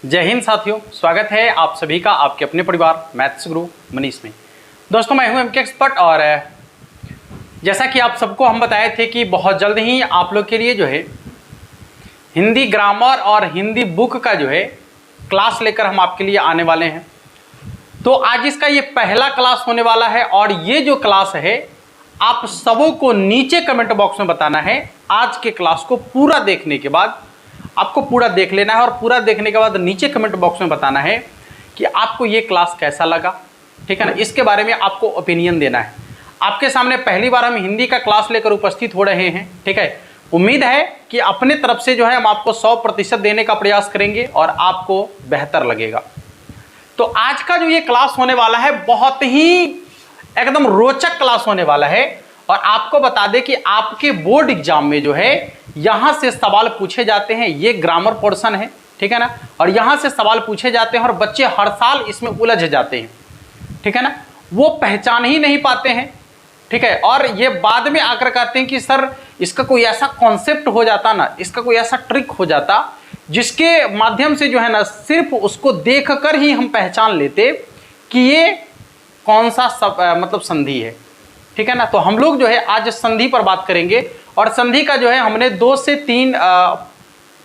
जय हिंद साथियों, स्वागत है आप सभी का आपके अपने परिवार मैथ्स गुरु मनीष में। दोस्तों मैं हूं एमके एक्सपर्ट और जैसा कि आप सबको हम बताए थे कि बहुत जल्द ही आप लोग के लिए जो है हिंदी ग्रामर और हिंदी बुक का जो है क्लास लेकर हम आपके लिए आने वाले हैं। तो आज इसका ये पहला क्लास होने वाला है और ये जो क्लास है आप सबों को नीचे कमेंट बॉक्स में बताना है। आज के क्लास को पूरा देखने के बाद आपको पूरा देख लेना है और पूरा देखने के बाद नीचे कमेंट बॉक्स में बताना है कि आपको ये क्लास कैसा लगा, ठीक है ना। इसके बारे में आपको ओपिनियन देना है। आपके सामने पहली बार हम हिंदी का क्लास लेकर उपस्थित हो रहे हैं, ठीक है। उम्मीद है कि अपने तरफ से जो है हम आपको 100% देने का प्रयास करेंगे और आपको बेहतर लगेगा। तो आज का जो ये क्लास होने वाला है बहुत ही एकदम रोचक क्लास होने वाला है और आपको बता दें कि आपके बोर्ड एग्जाम में जो है यहां से सवाल पूछे जाते हैं। ये ग्रामर पोर्शन है, ठीक है ना, और यहां से सवाल पूछे जाते हैं और बच्चे हर साल इसमें उलझ जाते हैं, ठीक है ना। वो पहचान ही नहीं पाते हैं, ठीक है, और ये बाद में आकर कहते हैं कि सर इसका कोई ऐसा कॉन्सेप्ट हो जाता ना, इसका कोई ऐसा ट्रिक हो जाता जिसके माध्यम से जो है ना सिर्फ उसको देख कर ही हम पहचान लेते कि ये कौन सा मतलब संधि है, ठीक है ना। तो हम लोग जो है आज संधि पर बात करेंगे और संधि का जो है हमने 2 से 3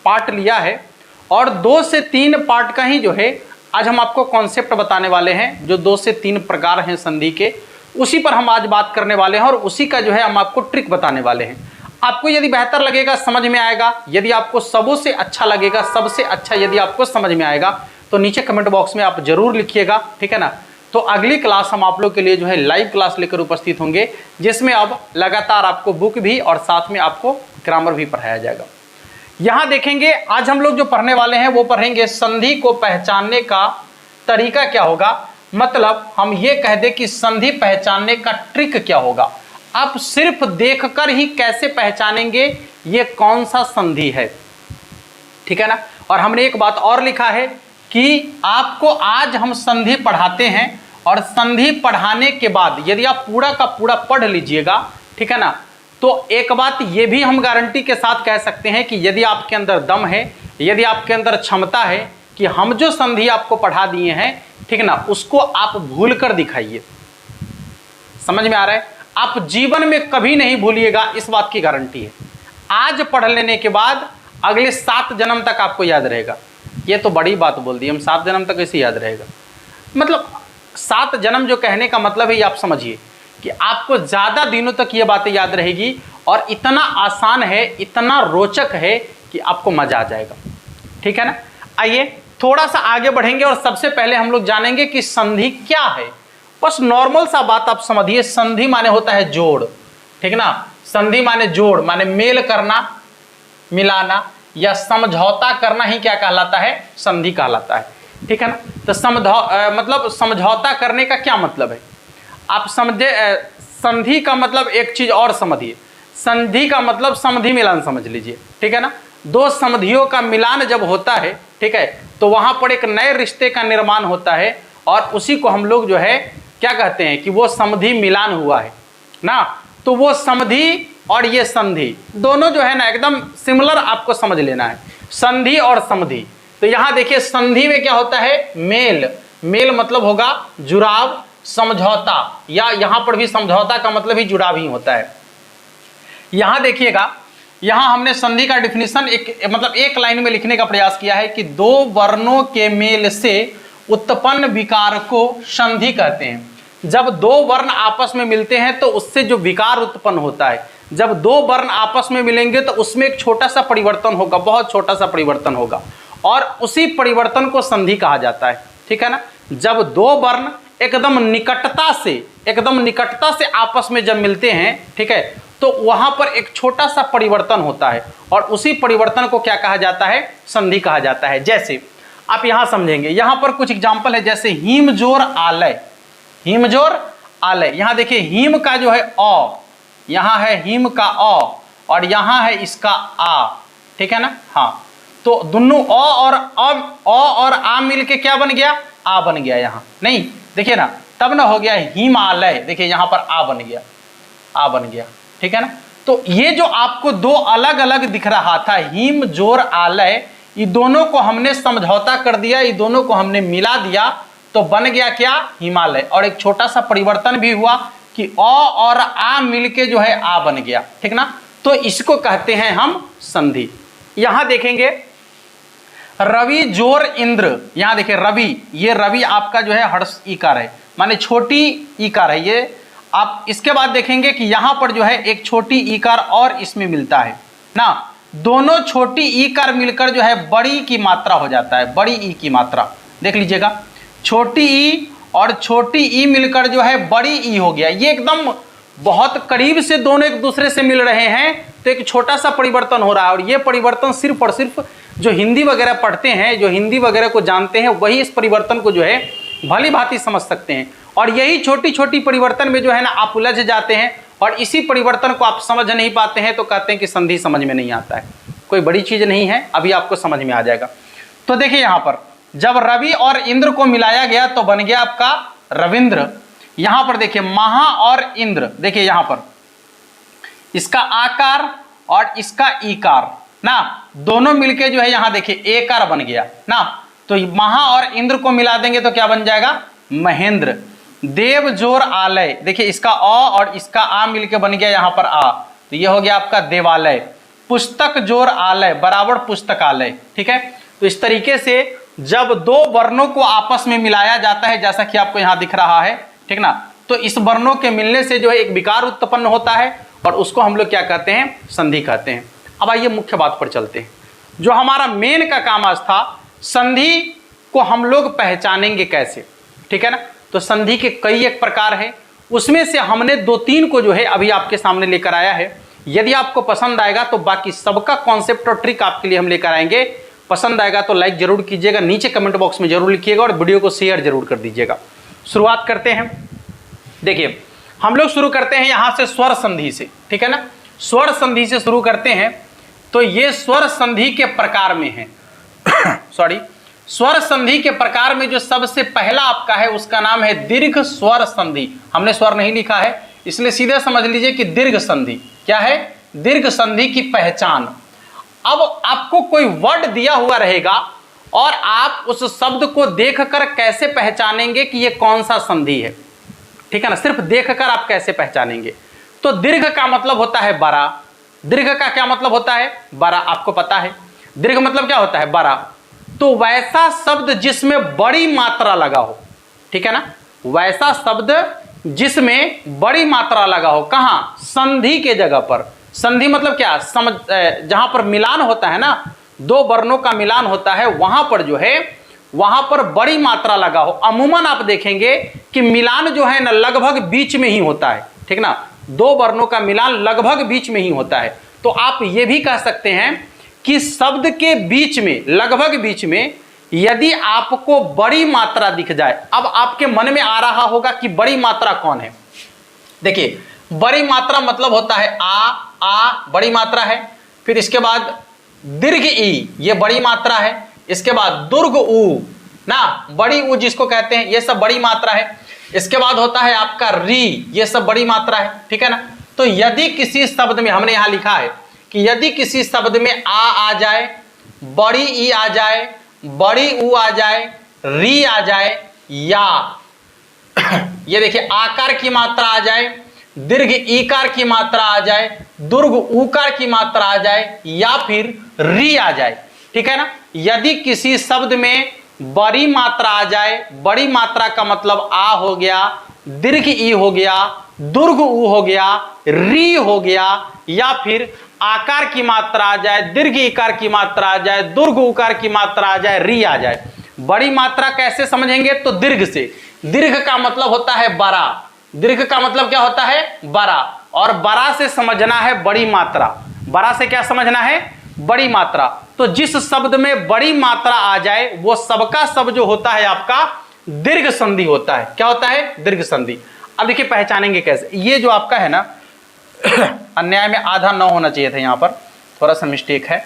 पार्ट लिया है और 2 से 3 पार्ट का ही जो है आज हम आपको कॉन्सेप्ट बताने वाले हैं। जो 2 से 3 प्रकार हैं संधि के, उसी पर हम आज बात करने वाले हैं और उसी का जो है हम आपको ट्रिक बताने वाले हैं। आपको यदि बेहतर लगेगा, समझ में आएगा, यदि आपको सबों से अच्छा लगेगा, सबसे अच्छा यदि आपको समझ में आएगा तो नीचे कमेंट बॉक्स में आप जरूर लिखिएगा, ठीक है ना। तो अगली क्लास हम आप लोग के लिए जो है लाइव क्लास लेकर उपस्थित होंगे जिसमें अब लगातार आपको बुक भी और साथ में आपको ग्रामर भी पढ़ाया जाएगा। यहां देखेंगे आज हम लोग जो पढ़ने वाले हैं वो पढ़ेंगे संधि को पहचानने का तरीका क्या होगा। मतलब हम ये कह दें कि संधि पहचानने का ट्रिक क्या होगा। आप सिर्फ देखकर ही कैसे पहचानेंगे ये कौन सा संधि है, ठीक है ना। और हमने एक बात और लिखा है कि आपको आज हम संधि पढ़ाते हैं और संधि पढ़ाने के बाद यदि आप पूरा का पूरा पढ़ लीजिएगा, ठीक है ना, तो एक बात ये भी हम गारंटी के साथ कह सकते हैं कि यदि आपके अंदर दम है, यदि आपके अंदर क्षमता है कि हम जो संधि आपको पढ़ा दिए हैं, ठीक है ना, उसको आप भूल कर दिखाइए। समझ में आ रहा है? आप जीवन में कभी नहीं भूलिएगा, इस बात की गारंटी है। आज पढ़ लेने के बाद अगले 7 जन्म तक आपको याद रहेगा। ये तो बड़ी बात बोल दी, हम 7 जन्म तक ऐसे याद रहेगा। मतलब 7 जन्म जो कहने का मतलब है ये आप समझिए कि आपको ज़्यादा दिनों तक ये बातें याद रहेगी और इतना आसान है, इतना रोचक है कि आपको मजा आ जाएगा, ठीक है ना। आइए थोड़ा सा आगे बढ़ेंगे और सबसे पहले हम लोग जानेंगे कि संधि क्या है। बस नॉर्मल सा बात आप समझिए, संधि माने होता है जोड़, ठीक है ना। संधि माने जोड़, माने मेल करना, मिलाना या समझौता करना ही क्या कहलाता है, संधि कहलाता है, ठीक है ना। तो मतलब समझौता करने का क्या मतलब है आप समझे। संधि का मतलब एक चीज और समझिए, संधि का मतलब समधि मिलान समझ लीजिए, ठीक है ना। 2 समधियों का मिलान जब होता है, ठीक है, तो वहां पर एक नए रिश्ते का निर्माण होता है और उसी को हम लोग जो है क्या कहते हैं कि वो समधि मिलान हुआ है ना। तो वो समधि और ये संधि दोनों जो है ना एकदम सिमिलर आपको समझ लेना है, संधि और समधि। तो यहां देखिए संधि में क्या होता है, मेल। मेल मतलब होगा जुड़ाव, समझौता, या यहां पर भी समझौता का मतलब ही जुड़ाव ही होता है। यहां देखिएगा, यहां हमने संधि का डिफिनीशन एक लाइन में लिखने का प्रयास किया है कि 2 वर्णों के मेल से उत्पन्न विकार को संधि कहते हैं। जब 2 वर्ण आपस में मिलते हैं तो उससे जो विकार उत्पन्न होता है, जब 2 वर्ण आपस में मिलेंगे तो उसमें एक छोटा सा परिवर्तन होगा, बहुत छोटा सा परिवर्तन होगा और उसी परिवर्तन को संधि कहा जाता है, ठीक है ना। जब 2 वर्ण एकदम निकटता से आपस में जब मिलते हैं, ठीक है, तो वहां पर एक छोटा सा परिवर्तन होता है और उसी परिवर्तन को क्या कहा जाता है, संधि कहा जाता है। जैसे आप यहां समझेंगे, यहां पर कुछ एग्जांपल है, जैसे हिम जोर आलय। हिम जोर आलय, यहां देखिए हिम का जो है अ, यहां है हिम का अ और यहां है इसका आ, ठीक है ना। हाँ, तो दोनों अ और आ मिलके क्या बन गया, आ बन गया। यहां नहीं देखिए ना, तब ना हो गया हिमालय, देखिए यहां पर आ बन गया, आ बन गया, ठीक है ना। तो ये जो आपको 2 अलग अलग दिख रहा था, हिम जोर आलय, ये दोनों को हमने समझौता कर दिया, ये दोनों को हमने मिला दिया, तो बन गया क्या? हिमालय। और एक छोटा सा परिवर्तन भी हुआ कि अ और आ मिलके जो है आ बन गया, ठीक ना। तो इसको कहते हैं हम संधि। यहां देखेंगे रवि जोर इंद्र, यहां देखिए रवि, ये रवि आपका जो है हर्ष ईकार है, माने छोटी ईकार है ये। आप इसके बाद देखेंगे कि यहां पर जो है एक छोटी ईकार और इसमें मिलता है ना, दोनों छोटी ईकार मिलकर जो है बड़ी की मात्रा हो जाता है, बड़ी ई की मात्रा। देख लीजिएगा, छोटी ई और छोटी ई मिलकर जो है बड़ी ई हो गया। ये एकदम बहुत करीब से दोनों एक दूसरे से मिल रहे हैं, तो एक छोटा सा परिवर्तन हो रहा है। और ये परिवर्तन सिर्फ और सिर्फ जो हिंदी वगैरह पढ़ते हैं, जो हिंदी वगैरह को जानते हैं, वही इस परिवर्तन को जो है भली भांति समझ सकते हैं। और यही छोटी छोटी परिवर्तन में जो है ना आप उलझ जाते हैं, और इसी परिवर्तन को आप समझ नहीं पाते हैं, तो कहते हैं कि संधि समझ में नहीं आता है। कोई बड़ी चीज नहीं है, अभी आपको समझ में आ जाएगा। तो देखिए यहां पर जब रवि और इंद्र को मिलाया गया तो बन गया आपका रविंद्र। यहां पर देखिए महा और इंद्र, देखिए यहां पर इसका आकार और इसका ईकार ना, दोनों मिलके जो है यहां देखिए एकार बन गया ना। तो महा और इंद्र को मिला देंगे तो क्या बन जाएगा? महेंद्र। देव जोर आलय, देखिए इसका अ और इसका आ मिलके बन गया यहां पर आ, तो ये हो गया आपका देवालय। पुस्तक जोर आलय बराबर पुस्तकालय, ठीक है। तो इस तरीके से जब दो वर्णों को आपस में मिलाया जाता है, जैसा कि आपको यहां दिख रहा है, ठीक ना, तो इस वर्णों के मिलने से जो है एक विकार उत्पन्न होता है, और उसको हम लोग क्या कहते हैं? संधि कहते हैं। अब आइए मुख्य बात पर चलते हैं। जो हमारा मेन का काम आज था, संधि को हम लोग पहचानेंगे कैसे, ठीक है ना। तो संधि के कई एक प्रकार है, उसमें से हमने 2-3 को जो है अभी आपके सामने लेकर आया है। यदि आपको पसंद आएगा तो बाकी सबका कॉन्सेप्ट और ट्रिक आपके लिए हम लेकर आएंगे। पसंद आएगा तो लाइक जरूर कीजिएगा, नीचे कमेंट बॉक्स में जरूर लिखिएगा, और वीडियो को शेयर जरूर कर दीजिएगा। शुरुआत करते हैं। देखिए हम लोग शुरू करते हैं यहां से स्वर संधि से, ठीक है ना। स्वर संधि से शुरू करते हैं। तो ये स्वर संधि के प्रकार में है सॉरी, स्वर संधि के प्रकार में जो सबसे पहला आपका है उसका नाम है दीर्घ स्वर संधि। हमने स्वर नहीं लिखा है, इसलिए सीधे समझ लीजिए कि दीर्घ संधि क्या है। दीर्घ संधि की पहचान, अब आपको कोई वर्ड दिया हुआ रहेगा और आप उस शब्द को देखकर कैसे पहचानेंगे कि ये कौन सा संधि है, ठीक है ना। सिर्फ देखकर आप कैसे पहचानेंगे? तो दीर्घ का मतलब होता है बड़ा। दीर्घ का क्या मतलब होता है? बड़ा। आपको पता है दीर्घ मतलब क्या होता है? बड़ा। तो वैसा शब्द जिसमें बड़ी मात्रा लगा हो, ठीक है ना, वैसा शब्द जिसमें बड़ी मात्रा लगा हो। कहां? संधि के जगह पर। संधि मतलब क्या? समझ, जहां पर मिलान होता है ना, दो वर्णों का मिलान होता है, वहां पर जो है वहां पर बड़ी मात्रा लगा हो। अमूमन आप देखेंगे कि मिलान जो है ना लगभग बीच में ही होता है, ठीक ना। दो वर्णों का मिलान लगभग बीच में ही होता है। तो आप ये भी कह सकते हैं कि शब्द के बीच में, लगभग बीच में, यदि आपको बड़ी मात्रा दिख जाए, अब आपके मन में आ रहा होगा कि बड़ी मात्रा कौन है। देखिए बड़ी मात्रा मतलब होता है आ बड़ी मात्रा है, फिर इसके बाद दीर्घ ई, ये बड़ी मात्रा है, इसके बाद दुर्ग ऊ ना, बड़ी ऊ जिसको कहते हैं, ये सब बड़ी मात्रा है। इसके बाद होता है आपका री, ये सब बड़ी मात्रा है, ठीक है ना। तो यदि किसी शब्द में, हमने यहां लिखा है कि यदि किसी शब्द में आ जाए, बड़ी ई आ जाए, बड़ी ऊ आ जाए, री आ जाए, या ये देखिए आकार की मात्रा आ जाए, दीर्घ ईकार की मात्रा आ जाए, दुर्ग ऊकार की मात्रा आ जाए, या फिर री आ जाए, ठीक है ना। यदि किसी शब्द में बड़ी मात्रा आ जाए, बड़ी मात्रा का मतलब आ हो गया, दीर्घ ई हो गया, दुर्ग ऊ हो गया, री हो गया, या फिर आकार की मात्रा आ जाए, दीर्घ ईकार की मात्रा आ जाए, दुर्ग उकार की मात्रा आ जाए, री आ जाए। बड़ी मात्रा कैसे समझेंगे? तो दीर्घ से। दीर्घ का मतलब होता है बड़ा। दीर्घ का मतलब क्या होता है? बड़ा। और बड़ा से समझना है बड़ी मात्रा। बड़ा से क्या समझना है? बड़ी मात्रा। तो जिस शब्द में बड़ी मात्रा आ जाए वो सबका सब जो होता है आपका दीर्घ संधि होता है। क्या होता है? दीर्घ संधि। अब देखिए पहचानेंगे कैसे। ये जो आपका है ना अन्याय में आधा न होना चाहिए था, यहां पर थोड़ा सा मिस्टेक है,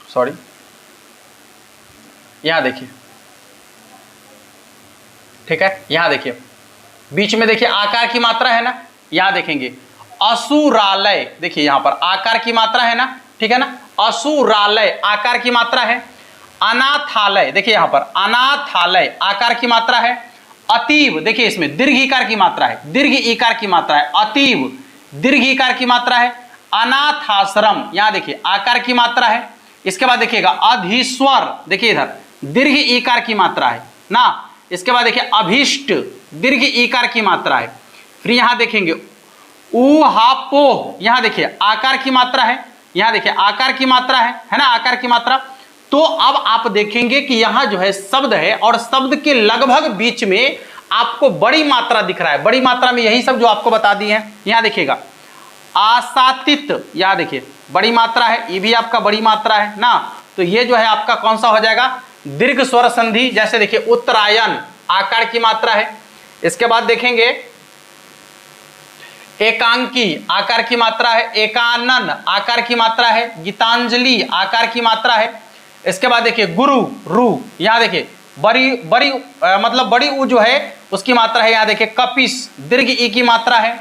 सॉरी। यहां देखिए, ठीक है, यहां देखिए बीच में देखिए आकार की मात्रा है ना, यहां देखेंगे असुरालय, देखिए यहां पर आकार की मात्रा है ना, ठीक है ना। असुरालय आकार की मात्रा है। अनाथालय देखिए यहां पर अनाथालय आकार की मात्रा है। अतीव देखिए इसमें दीर्घ ईकार की मात्रा है, दीर्घ ईकार की मात्रा है। अतीव दीर्घ ईकार की मात्रा है। अनाथाश्रम यहां देखिए आकार की मात्रा है। इसके बाद देखिएगा अधीश्वर देखिए इधर दीर्घ ईकार की मात्रा है ना। इसके बाद देखिए अभीष्ट दीर्घ ईकार की मात्रा है। फिर यहां देखेंगे उहापोह यहां देखिए आकार की मात्रा है, यहां देखिए आकार की मात्रा है ना, आकार की मात्रा। तो अब आप देखेंगे कि यहां जो है शब्द है और शब्द के लगभग बीच में आपको बड़ी मात्रा दिख रहा है। बड़ी मात्रा में यही सब जो आपको बता दी है। यहां देखिएगा आसातित यहां देखिए बड़ी मात्रा है, ये भी आपका बड़ी मात्रा है ना। तो ये जो है आपका कौन सा हो जाएगा, दीर्घ स्वर संधि। जैसे देखिए उत्तरायण आकार की मात्रा है। इसके बाद देखेंगे एकांकी आकार की मात्रा है। एकानन आकार की मात्रा है। गीतांजलि आकार की मात्रा है। इसके बाद देखिए गुरु रु यहां देखिए बड़ी बड़ी मतलब बड़ी उ जो है उसकी मात्रा है। यहां देखिए कपिस दीर्घ ई की मात्रा है।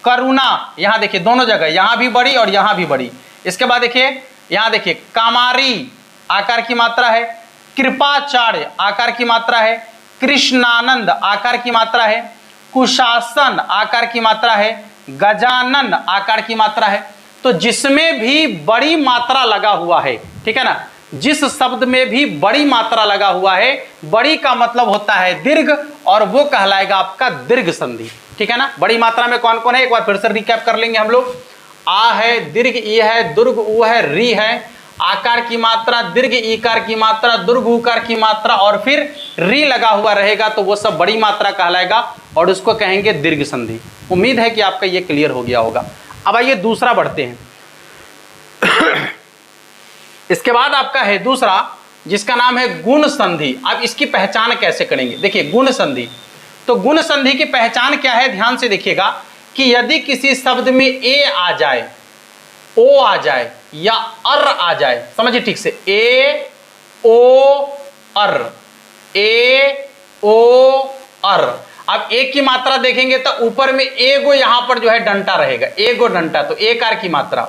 करुणा यहां देखिए दोनों जगह यहां भी बड़ी और यहां भी बड़ी। इसके बाद देखिए यहां देखिए कामारी आकार की मात्रा है। कृपाचार्य आकार की मात्रा है। कृष्णानंद आकार की मात्रा है। कुशासन आकार की मात्रा है। गजानन आकार की मात्रा है। तो जिसमें भी बड़ी मात्रा लगा हुआ है, ठीक है ना, जिस शब्द में भी बड़ी मात्रा लगा हुआ है, बड़ी का मतलब होता है दीर्घ और वो कहलाएगा आपका दीर्घ संधि, ठीक है ना। बड़ी मात्रा में कौन कौन है एक बार फिर से रिकैप कर लेंगे हम लोग। आ है, दीर्घ ई है, दुर्ग उ है, री है, आकार की मात्रा, दीर्घ ईकार की मात्रा, दुर्ग उकार की मात्रा और फिर री लगा हुआ रहेगा तो वो सब बड़ी मात्रा कहलाएगा और उसको कहेंगे दीर्घ संधि। उम्मीद है कि आपका ये क्लियर हो गया होगा। अब आइए दूसरा बढ़ते हैं। इसके बाद आपका है दूसरा जिसका नाम है गुण संधि। अब इसकी पहचान कैसे करेंगे, देखिए गुण संधि। तो गुण संधि की पहचान क्या है, ध्यान से देखिएगा कि यदि किसी शब्द में ए आ जाए, ओ आ जाए या अर आ जाए, समझिए ठीक से, ए ओ अर, ए ओ अर। अब एक की मात्रा देखेंगे तो ऊपर में एगो यहां पर जो है डंटा रहेगा, एगो डंटा, तो एकार की मात्रा।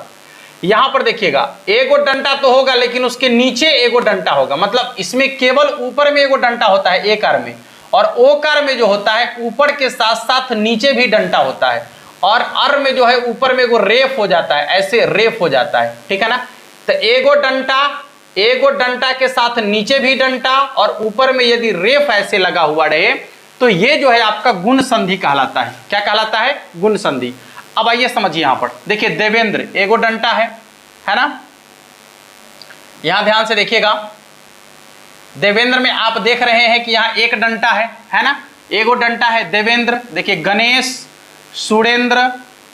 यहां पर देखिएगा एगो डंटा तो होगा लेकिन उसके नीचे एगो डंटा होगा, मतलब इसमें केवल ऊपर में एगो डंटा होता है एकार में, और ओकार में जो होता है ऊपर के साथ साथ नीचे भी डंटा होता है, और अर में जो है ऊपर में एगो रेफ हो जाता है, ऐसे रेफ हो जाता है, ठीक है ना। तो एगो डंटा के साथ नीचे भी डंटा और ऊपर में यदि रेफ ऐसे लगा हुआ रहे तो ये जो है आपका गुण संधि कहलाता है। क्या कहलाता है, गुण संधि। अब आइए समझिए, यहां पर देखिए देवेंद्र एगो डंटा है ना। यहां ध्यान से देखिएगा, देवेंद्र में आप देख रहे हैं कि यहां एक डंटा है ना, एगो डंटा है देवेंद्र। देखिए गणेश, सुरेंद्र,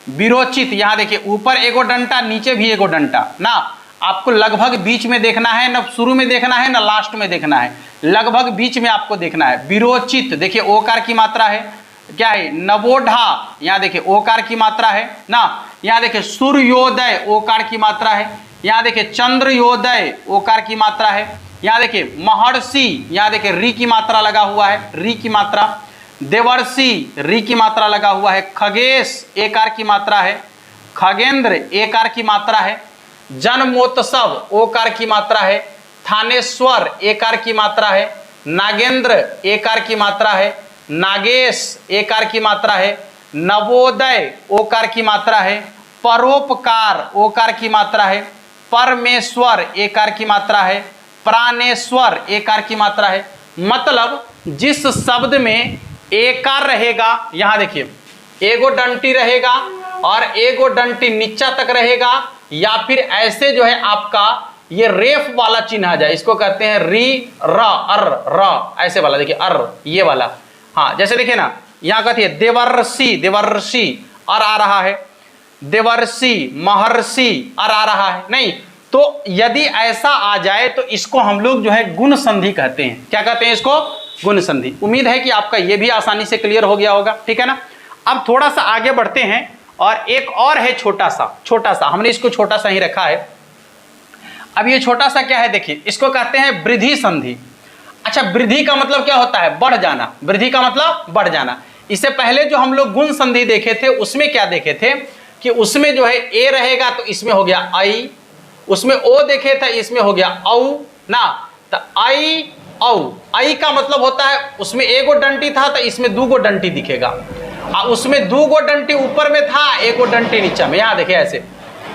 विरोचित, यहां देखिए ऊपर एगो डंटा नीचे भी एगो डंटा ना। आपको लगभग बीच में देखना है, ना शुरू में देखना है ना लास्ट में देखना है, लगभग बीच में आपको देखना है। विरोचित देखिए ओकार की मात्रा है, क्या है, नवोढ़ा, यहाँ देखिए ओकार की मात्रा है ना। यहाँ देखिए सूर्योदय ओकार की मात्रा है। यहाँ देखिए चंद्रयोदय ओकार की मात्रा है। यहाँ देखिए महर्षि, यहाँ देखिए री की मात्रा लगा हुआ है, री की मात्रा। देवर्षि री की मात्रा लगा हुआ है। खगेश एकार की मात्रा है। खगेंद्र एकार की मात्रा है। जन्मोत्सव ओकार की मात्रा है। थानेश्वर एकार की मात्रा है। नागेंद्र एकार की मात्रा है। नागेश एकार की मात्रा है। नवोदय ओकार की मात्रा है। परोपकार ओकार की मात्रा है। परमेश्वर एकार की मात्रा है। प्राणेश्वर एकार की मात्रा है। मतलब जिस शब्द में एकार रहेगा, यहां देखिए एगो डंटी रहेगा और एगो डंटी नीचा तक रहेगा, या फिर ऐसे जो है आपका ये रेफ वाला चिन्ह आ जाए, इसको कहते हैं री र अर र, ऐसे वाला देखिए अर, ये वाला। हाँ जैसे देखिए ना, यहाँ कहती है देवर्षि, देवर्षि अर आ रहा है। देवर्षि, महर्षि अर आ रहा है, नहीं तो यदि ऐसा आ जाए तो इसको हम लोग जो है गुण संधि कहते हैं। क्या कहते हैं इसको, गुण संधि। उम्मीद है कि आपका ये भी आसानी से क्लियर हो गया होगा, ठीक है ना। अब थोड़ा सा आगे बढ़ते हैं और एक और है छोटा सा, हमने इसको छोटा सा ही रखा है। अब ये छोटा सा क्या है, देखिए इसको कहते हैं वृद्धि संधि। अच्छा, वृद्धि का मतलब क्या होता है, बढ़ जाना। वृद्धि का मतलब बढ़ जाना। इससे पहले जो हम लोग गुण संधि देखे थे उसमें क्या देखे थे कि उसमें जो है ए रहेगा तो इसमें हो गया आई, उसमें ओ देखे था, इसमें हो गया औ ना, तो आई औ। आई का मतलब होता है उसमें एगो डंटी था तो इसमें दूगो डंटी दिखेगा, उसमें दूगो डंटी ऊपर में था, एगो डंटी नीचे में, यहां देखिए ऐसे,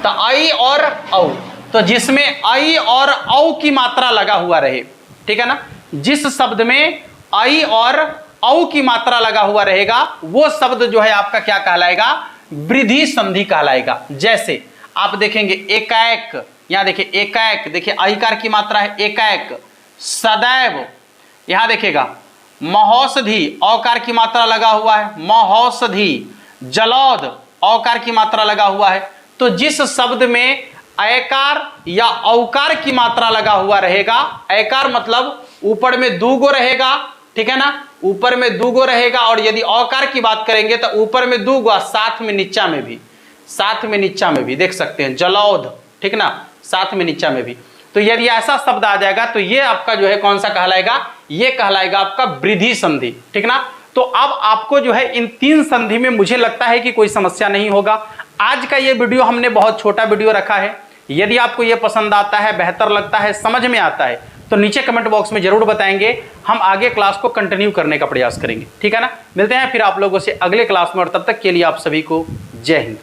तो आई और औ। तो जिसमें आई और औ की मात्रा लगा हुआ रहे, ठीक है ना, जिस शब्द में आई और औ की मात्रा लगा हुआ रहेगा वो शब्द जो है आपका क्या कहलाएगा, वृद्धि संधि कहलाएगा। जैसे आप देखेंगे एकाएक, यहां देखिए एकाएक, देखिए आईकार की मात्रा है एकाएक, सदैव, यहां देखिएगा महौषधि, औकार की मात्रा लगा हुआ है महौषधि, जलौध, औकार की मात्रा लगा हुआ है। तो जिस शब्द में ऐकार या औकार की मात्रा लगा हुआ रहेगा, ऐकार मतलब ऊपर में दूगो रहेगा, ठीक है ना, ऊपर में दूगो रहेगा, और यदि औकार की बात करेंगे तो ऊपर में दूगो, साथ में नीचा में भी, साथ में नीचा में भी देख सकते हैं जलौध, ठीक ना, साथ में नीचा में भी। तो यदि ऐसा शब्द आ जाएगा तो ये आपका जो है कौन सा कहलाएगा, ये कहलाएगा आपका वृद्धि संधि, ठीक ना। तो अब आपको जो है इन तीन संधि में मुझे लगता है कि कोई समस्या नहीं होगा। आज का ये वीडियो हमने बहुत छोटा वीडियो रखा है। यदि आपको ये पसंद आता है, बेहतर लगता है, समझ में आता है, तो नीचे कमेंट बॉक्स में जरूर बताएंगे, हम आगे क्लास को कंटिन्यू करने का प्रयास करेंगे, ठीक है ना। मिलते हैं फिर आप लोगों से अगले क्लास में, और तब तक के लिए आप सभी को जय हिंद।